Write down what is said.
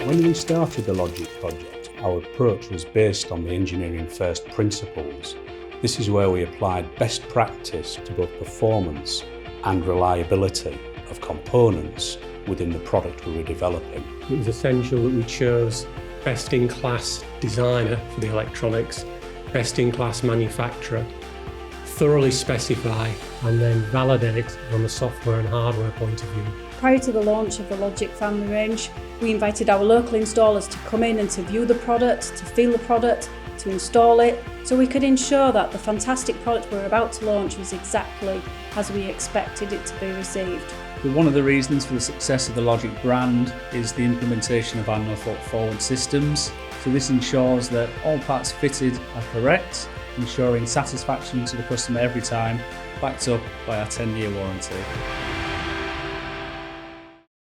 When we started the Logic project, our approach was based on the engineering first principles. This is where we applied best practice to both performance and reliability of components within the product we were developing. It was essential that we chose best-in-class designer for the electronics, best-in-class manufacturer, thoroughly specify and then validate from a software and hardware point of view. Prior to the launch of the Logic family range, we invited our local installers to come in and to view the product, to feel the product, to install it, so we could ensure that the fantastic product we're about to launch was exactly as we expected it to be received. But one of the reasons for the success of the Logic brand is the implementation of our no-fault forward systems. So this ensures that all parts fitted are correct, ensuring satisfaction to the customer every time, backed up by our 10-year warranty.